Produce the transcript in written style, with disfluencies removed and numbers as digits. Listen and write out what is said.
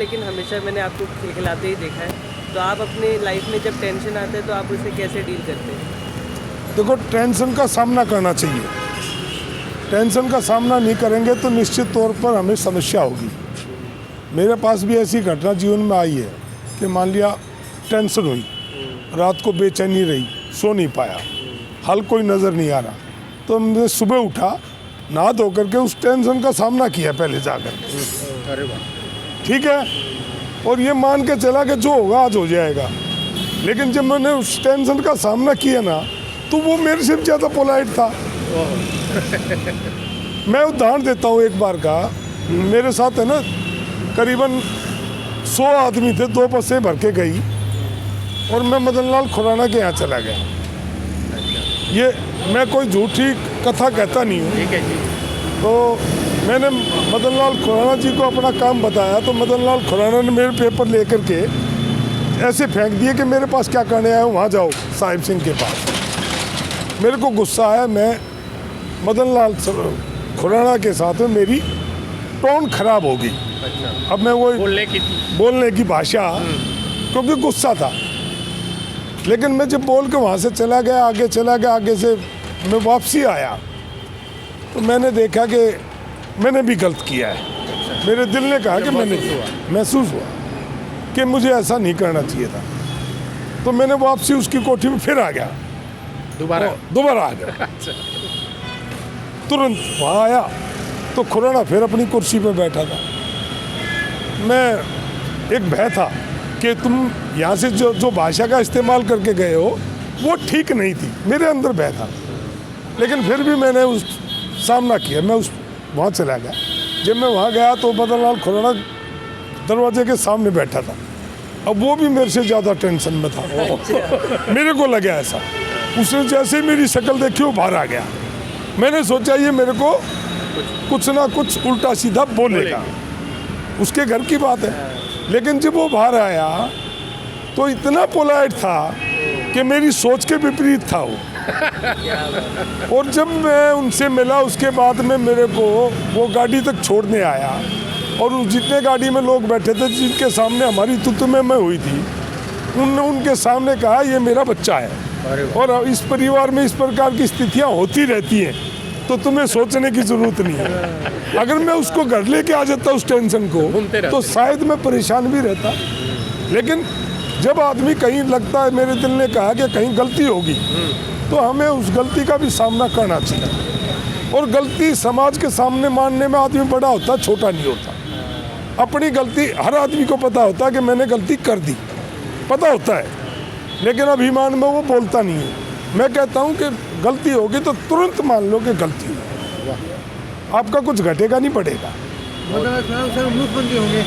लेकिन हमेशा मैंने आपको खिलखिलाते ही देखा है। तो आप अपनी लाइफ में जब टेंशन आता है तो आप उसे कैसे डील करते हैं? देखो, टेंशन का सामना करना चाहिए। टेंशन का सामना नहीं करेंगे तो निश्चित तौर पर हमें समस्या होगी। मेरे पास भी ऐसी घटना जीवन में आई है कि मान लिया टेंशन हुई, रात को बेचैनी रही, सो नहीं पाया, हल कोई नज़र नहीं आ रहा, तो मैं सुबह उठा, नहा धो करके उस टेंशन का सामना किया पहले जाकर। अरे वाह, ठीक है, और ये मान के चला कि जो होगा आज हो जाएगा। लेकिन जब मैंने उस टेंशन का सामना किया ना, तो वो मेरे से ज़्यादा पोलाइट था। मैं उदाहरण देता हूँ एक बार का। मेरे साथ है ना करीबन 100 आदमी थे, 2 बसें भर के गई और मैं मदन लाल खुराना के यहाँ चला गया। ये मैं कोई झूठी कथा कहता नहीं हूँ। ठीक है जी। तो मैंने मदन लाल खुराना जी को अपना काम बताया, तो मदन लाल खुराना ने मेरे पेपर लेकर के ऐसे फेंक दिए कि मेरे पास क्या करने आया हूँ, वहाँ जाओ साहिब सिंह के पास। मेरे को गुस्सा आया, मैं मदन लाल खुराना के साथ में मेरी टोन खराब हो गई। अच्छा, अब मैं वो बोलने की भाषा, क्योंकि गुस्सा था। लेकिन मैं जब बोल के वहाँ से चला गया, आगे चला गया, आगे से मैं वापसी आया तो मैंने देखा कि मैंने भी गलत किया है। मेरे दिल ने कहा कि मैंने महसूस हुआ कि मुझे ऐसा नहीं करना चाहिए था। तो मैंने वापसी उसकी कोठी में फिर आ गया, दोबारा आ गया। तुरंत वहाँ आया तो खुराना फिर अपनी कुर्सी पे बैठा था। मैं एक भय था कि तुम यहाँ से जो भाषा का इस्तेमाल करके गए हो वो ठीक नहीं थी, मेरे अंदर भय था। लेकिन फिर भी मैंने उस सामना किया, मैं वहाँ चला गया। जब मैं वहाँ गया तो मदन लाल खुराना दरवाजे के सामने बैठा था। अब वो भी मेरे से ज़्यादा टेंशन में था। मेरे को लगा ऐसा, उसने जैसे ही मेरी शक्ल देखी वो बाहर आ गया। मैंने सोचा ये मेरे को कुछ ना कुछ उल्टा सीधा बोलेगा, उसके घर की बात है। लेकिन जब वो बाहर आया तो इतना पोलाइट था कि मेरी सोच के विपरीत था वो। और जब मैं उनसे मिला उसके बाद में मेरे को वो गाड़ी तक छोड़ने आया और जितने गाड़ी में लोग बैठे थे जिनके सामने हमारी तुतु में हुई थी, उनने उनके सामने कहा ये मेरा बच्चा है और इस परिवार में इस प्रकार की स्थितियाँ होती रहती हैं, तो तुम्हें सोचने की ज़रूरत नहीं है। अगर मैं उसको घर लेके आ जाता उस टेंशन को तो शायद मैं परेशान भी रहता। लेकिन जब आदमी कहीं लगता है, मेरे दिल ने कहा कि कहीं गलती होगी, तो हमें उस गलती का भी सामना करना चाहिए। और गलती समाज के सामने मानने में आदमी बड़ा होता है, छोटा नहीं होता। अपनी गलती हर आदमी को पता होता है कि मैंने गलती कर दी, पता होता है, लेकिन अभिमान में वो बोलता नहीं है। मैं कहता हूँ कि गलती होगी तो तुरंत मान लो कि गलती हुई, आपका कुछ घटेगा नहीं बढ़ेगा। मुख्यमंत्री होंगे